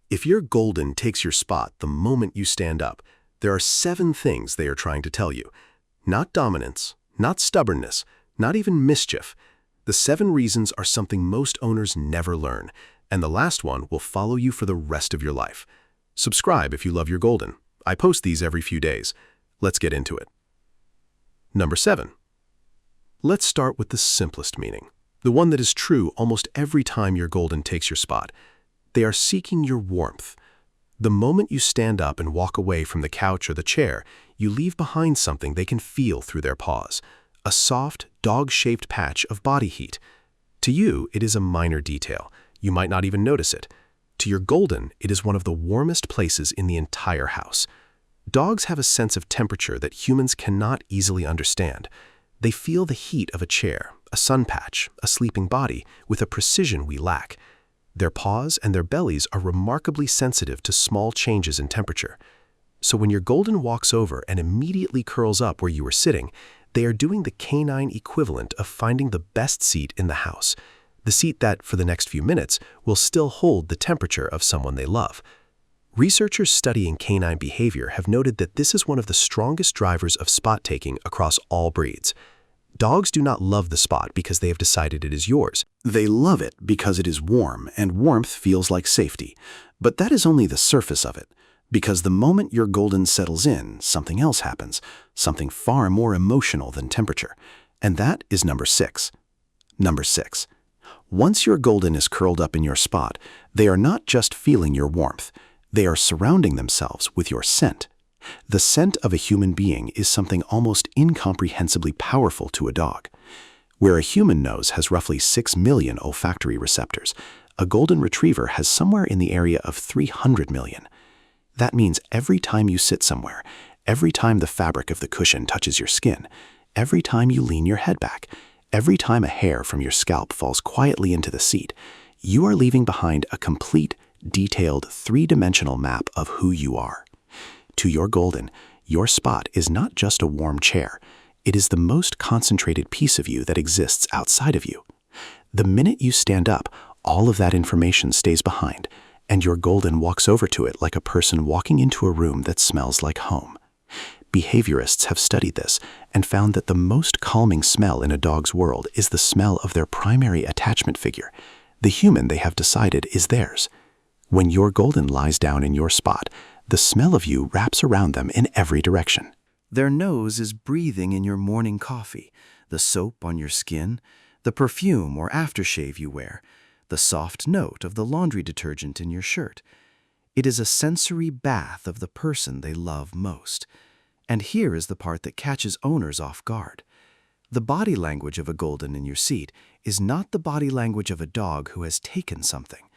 If your golden takes your spot the moment you stand up, there are 7 things they are trying to tell you. Not dominance, not stubbornness, not even mischief. The 7 reasons are something most owners never learn, and the last one will follow you for the rest of your life. Subscribe if you love your golden. I post these every few days. Let's get into it. Number 7. Let's start with the simplest meaning, the one that is true almost every time your golden takes your spot. They are seeking your warmth. The moment you stand up and walk away from the couch or the chair, you leave behind something they can feel through their paws, a soft, dog-shaped patch of body heat. To you, it is a minor detail. You might not even notice it. To your golden, it is one of the warmest places in the entire house. Dogs have a sense of temperature that humans cannot easily understand. They feel the heat of a chair, a sun patch, a sleeping body, with a precision we lack. Their paws and their bellies are remarkably sensitive to small changes in temperature. So when your golden walks over and immediately curls up where you were sitting, they are doing the canine equivalent of finding the best seat in the house, the seat that, for the next few minutes, will still hold the temperature of someone they love. Researchers studying canine behavior have noted that this is one of the strongest drivers of spot taking across all breeds. Dogs do not love the spot because they have decided it is yours. They love it because it is warm, and warmth feels like safety. But that is only the surface of it, because the moment your golden settles in, something else happens, something far more emotional than temperature. And that is number 6. Number 6. Once your golden is curled up in your spot, they are not just feeling your warmth. They are surrounding themselves with your scent. The scent of a human being is something almost incomprehensibly powerful to a dog. Where a human nose has roughly 6 million olfactory receptors, a golden retriever has somewhere in the area of 300 million. That means every time you sit somewhere, every time the fabric of the cushion touches your skin, every time you lean your head back, every time a hair from your scalp falls quietly into the seat, you are leaving behind a complete, detailed, 3-dimensional map of who you are. To your golden, your spot is not just a warm chair. It is the most concentrated piece of you that exists outside of you. The minute you stand up, all of that information stays behind, and your golden walks over to it like a person walking into a room that smells like home. Behaviorists have studied this and found that the most calming smell in a dog's world is the smell of their primary attachment figure, the human they have decided is theirs. When your golden lies down in your spot, the smell of you wraps around them in every direction. Their nose is breathing in your morning coffee, the soap on your skin, the perfume or aftershave you wear, the soft note of the laundry detergent in your shirt. It is a sensory bath of the person they love most. And here is the part that catches owners off guard. The body language of a golden in your seat is not the body language of a dog who has taken something.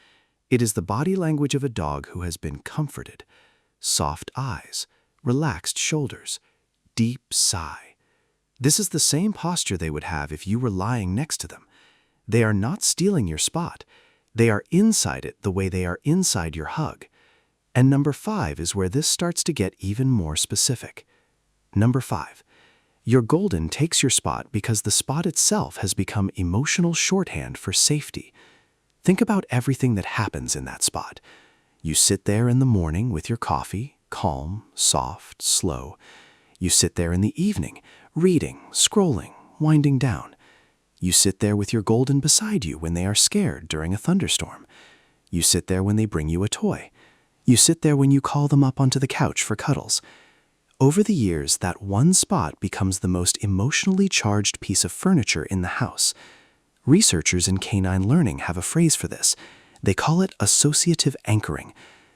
It is the body language of a dog who has been comforted. Soft eyes, relaxed shoulders, deep sigh. This is the same posture they would have if you were lying next to them. They are not stealing your spot. They are inside it the way they are inside your hug. And number 5 is where this starts to get even more specific. Number 5. Your golden takes your spot because the spot itself has become emotional shorthand for safety. Think about everything that happens in that spot. You sit there in the morning with your coffee, calm, soft, slow. You sit there in the evening, reading, scrolling, winding down. You sit there with your golden beside you when they are scared during a thunderstorm. You sit there when they bring you a toy. You sit there when you call them up onto the couch for cuddles. Over the years, that one spot becomes the most emotionally charged piece of furniture in the house. Researchers in canine learning have a phrase for this. They call it associative anchoring,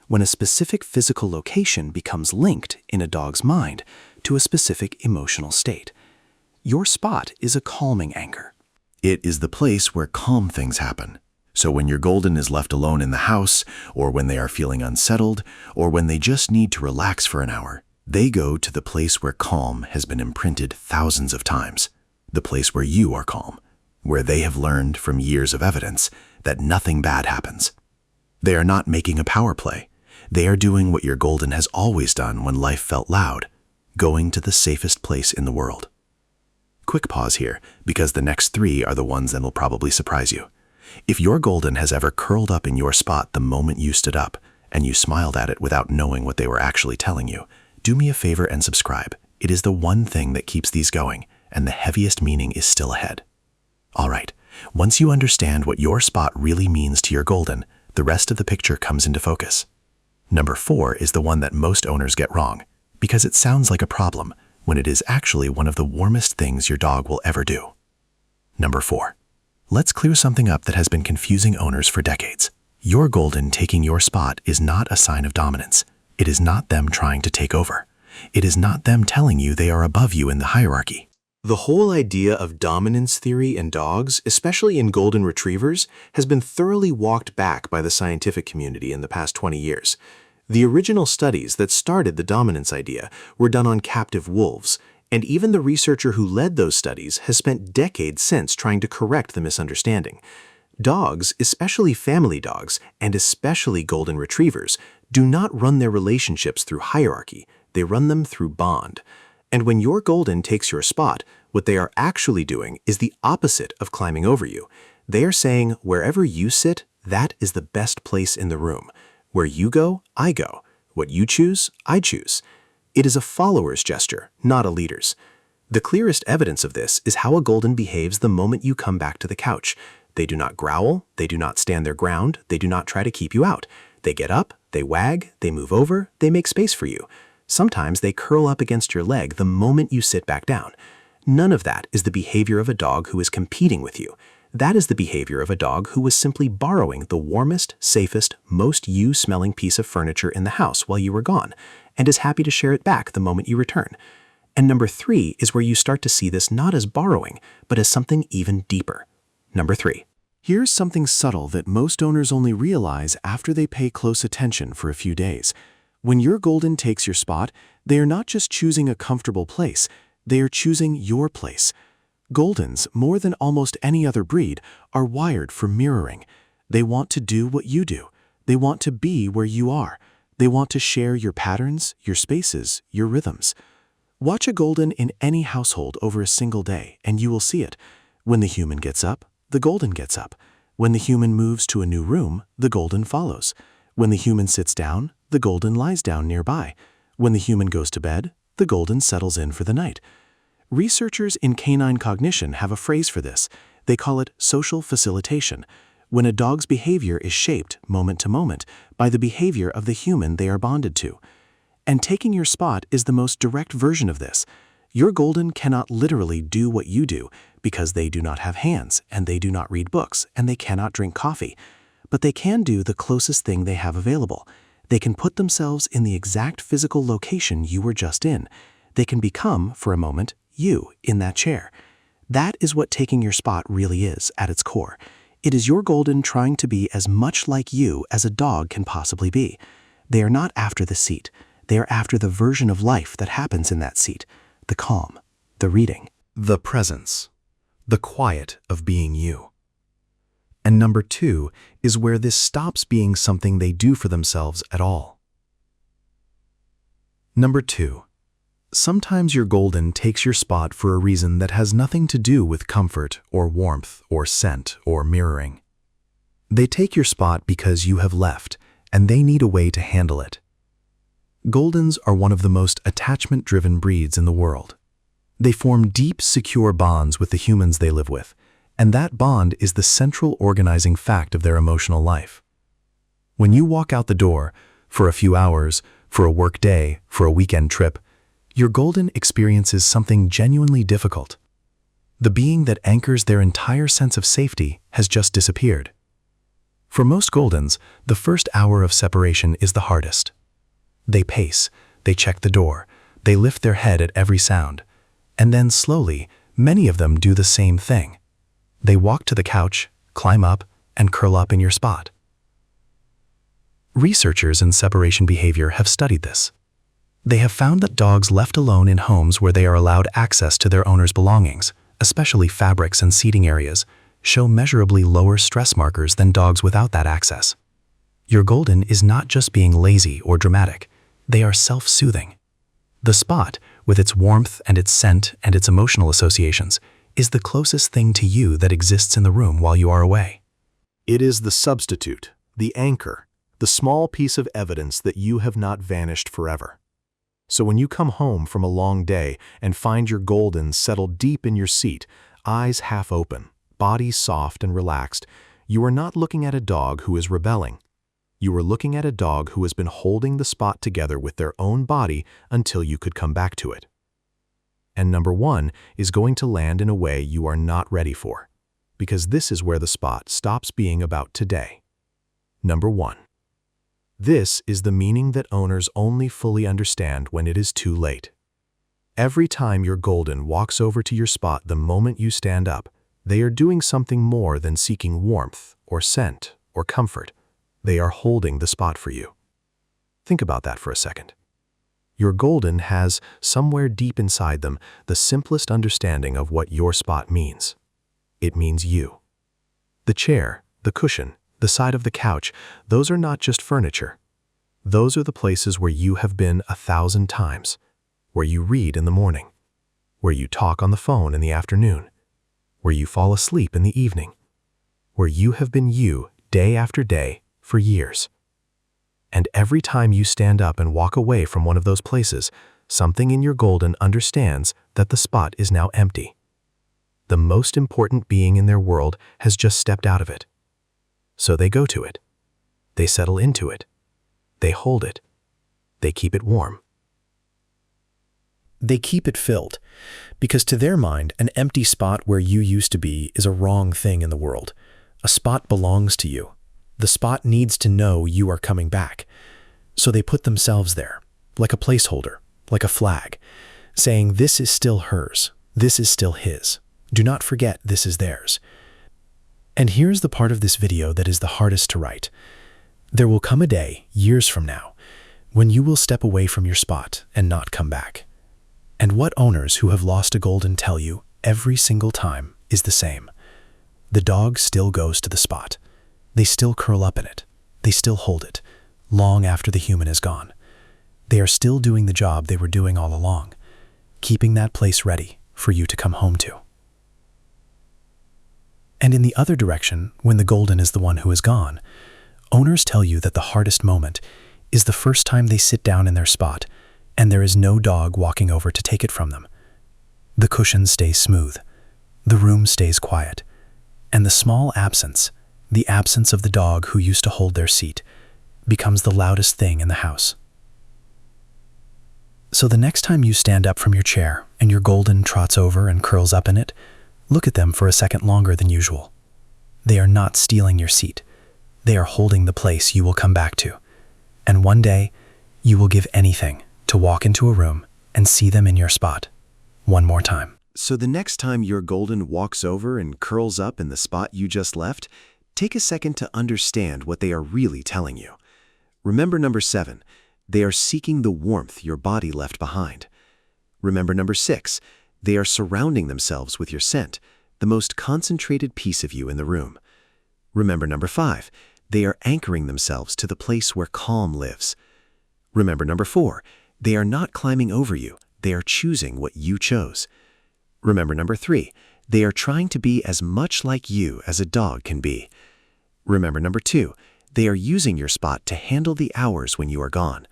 when a specific physical location becomes linked in a dog's mind to a specific emotional state. Your spot is a calming anchor. It is the place where calm things happen. So when your golden is left alone in the house, or when they are feeling unsettled, or when they just need to relax for an hour, they go to the place where calm has been imprinted thousands of times, the place where you are calm, where they have learned from years of evidence that nothing bad happens. They are not making a power play. They are doing what your golden has always done when life felt loud, going to the safest place in the world. Quick pause here, because the next 3 are the ones that will probably surprise you. If your golden has ever curled up in your spot the moment you stood up, and you smiled at it without knowing what they were actually telling you, do me a favor and subscribe. It is the one thing that keeps these going, and the heaviest meaning is still ahead. All right, once you understand what your spot really means to your golden, the rest of the picture comes into focus. Number 4 is the one that most owners get wrong, because it sounds like a problem when it is actually one of the warmest things your dog will ever do. Number 4. Let's clear something up that has been confusing owners for decades. Your golden taking your spot is not a sign of dominance. It is not them trying to take over. It is not them telling you they are above you in the hierarchy. The whole idea of dominance theory in dogs, especially in golden retrievers, has been thoroughly walked back by the scientific community in the past 20 years. The original studies that started the dominance idea were done on captive wolves, and even the researcher who led those studies has spent decades since trying to correct the misunderstanding. Dogs, especially family dogs, and especially golden retrievers, do not run their relationships through hierarchy. They run them through bond. And when your golden takes your spot, what they are actually doing is the opposite of climbing over you. They are saying, wherever you sit, that is the best place in the room. Where you go, I go. What you choose, I choose. It is a follower's gesture, not a leader's. The clearest evidence of this is how a golden behaves the moment you come back to the couch. They do not growl, they do not stand their ground, they do not try to keep you out. They get up, they wag, they move over, they make space for you. Sometimes they curl up against your leg the moment you sit back down. None of that is the behavior of a dog who is competing with you. That is the behavior of a dog who was simply borrowing the warmest, safest, most you-smelling piece of furniture in the house while you were gone, and is happy to share it back the moment you return. And number 3 is where you start to see this not as borrowing, but as something even deeper. Number 3. Here's something subtle that most owners only realize after they pay close attention for a few days. When your golden takes your spot, they are not just choosing a comfortable place, they are choosing your place. Goldens, more than almost any other breed, are wired for mirroring. They want to do what you do. They want to be where you are. They want to share your patterns, your spaces, your rhythms. Watch a golden in any household over a single day, and you will see it. When the human gets up, the golden gets up. When the human moves to a new room, the golden follows. When the human sits down, the golden lies down nearby. When the human goes to bed, the golden settles in for the night. Researchers in canine cognition have a phrase for this. They call it social facilitation, when a dog's behavior is shaped, moment to moment, by the behavior of the human they are bonded to. And taking your spot is the most direct version of this. Your golden cannot literally do what you do because they do not have hands, and they do not read books, and they cannot drink coffee. But they can do the closest thing they have available. They can put themselves in the exact physical location you were just in. They can become, for a moment, you in that chair. That is what taking your spot really is at its core. It is your golden trying to be as much like you as a dog can possibly be. They are not after the seat. They are after the version of life that happens in that seat. The calm, the reading, the presence, the quiet of being you. And number 2 is where this stops being something they do for themselves at all. Number 2. Sometimes your golden takes your spot for a reason that has nothing to do with comfort or warmth or scent or mirroring. They take your spot because you have left, and they need a way to handle it. Goldens are one of the most attachment-driven breeds in the world. They form deep, secure bonds with the humans they live with, and that bond is the central organizing fact of their emotional life. When you walk out the door, for a few hours, for a work day, for a weekend trip, your golden experiences something genuinely difficult. The being that anchors their entire sense of safety has just disappeared. For most goldens, the first hour of separation is the hardest. They pace, they check the door, they lift their head at every sound, and then slowly, many of them do the same thing. They walk to the couch, climb up, and curl up in your spot. Researchers in separation behavior have studied this. They have found that dogs left alone in homes where they are allowed access to their owner's belongings, especially fabrics and seating areas, show measurably lower stress markers than dogs without that access. Your golden is not just being lazy or dramatic, they are self-soothing. The spot, with its warmth and its scent and its emotional associations, is the closest thing to you that exists in the room while you are away. It is the substitute, the anchor, the small piece of evidence that you have not vanished forever. So when you come home from a long day and find your golden settled deep in your seat, eyes half open, body soft and relaxed, you are not looking at a dog who is rebelling. You are looking at a dog who has been holding the spot together with their own body until you could come back to it. And number 1 is going to land in a way you are not ready for, because this is where the spot stops being about today. Number 1. This is the meaning that owners only fully understand when it is too late. Every time your golden walks over to your spot the moment you stand up, they are doing something more than seeking warmth or scent or comfort. They are holding the spot for you. Think about that for a second. Your golden has, somewhere deep inside them, the simplest understanding of what your spot means. It means you. The chair, the cushion, the side of the couch, those are not just furniture. Those are the places where you have been 1,000 times, where you read in the morning, where you talk on the phone in the afternoon, where you fall asleep in the evening, where you have been you day after day for years. And every time you stand up and walk away from one of those places, something in your golden understands that the spot is now empty. The most important being in their world has just stepped out of it. So they go to it. They settle into it. They hold it. They keep it warm. They keep it filled, because to their mind, an empty spot where you used to be is a wrong thing in the world. A spot belongs to you. The spot needs to know you are coming back. So they put themselves there, like a placeholder, like a flag, saying this is still hers, this is still his. Do not forget this is theirs. And here's the part of this video that is the hardest to write. There will come a day, years from now, when you will step away from your spot and not come back. And what owners who have lost a golden tell you every single time is the same. The dog still goes to the spot. They still curl up in it. They still hold it, long after the human is gone. They are still doing the job they were doing all along, keeping that place ready for you to come home to. And in the other direction, when the golden is the one who is gone, owners tell you that the hardest moment is the first time they sit down in their spot and there is no dog walking over to take it from them. The cushion stays smooth, the room stays quiet, and the small absence, the absence of the dog who used to hold their seat, becomes the loudest thing in the house. So the next time you stand up from your chair and your golden trots over and curls up in it, look at them for a second longer than usual. They are not stealing your seat. They are holding the place you will come back to. And one day, you will give anything to walk into a room and see them in your spot one more time. So the next time your golden walks over and curls up in the spot you just left, take a second to understand what they are really telling you. Remember number 7, they are seeking the warmth your body left behind. Remember number 6, they are surrounding themselves with your scent, the most concentrated piece of you in the room. Remember number 5, they are anchoring themselves to the place where calm lives. Remember number 4, they are not climbing over you, they are choosing what you chose. Remember number 3, they are trying to be as much like you as a dog can be. Remember number 2, they are using your spot to handle the hours when you are gone.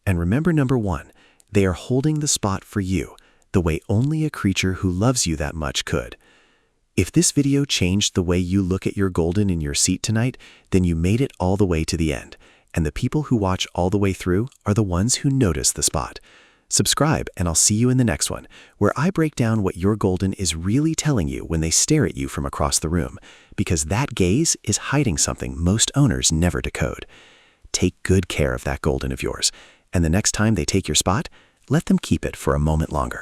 And remember number 1, they are holding the spot for you, the way only a creature who loves you that much could. If this video changed the way you look at your golden in your seat tonight, then you made it all the way to the end. And the people who watch all the way through are the ones who notice the spot. Subscribe, and I'll see you in the next one, where I break down what your golden is really telling you when they stare at you from across the room, because that gaze is hiding something most owners never decode. Take good care of that golden of yours, and the next time they take your spot, let them keep it for a moment longer.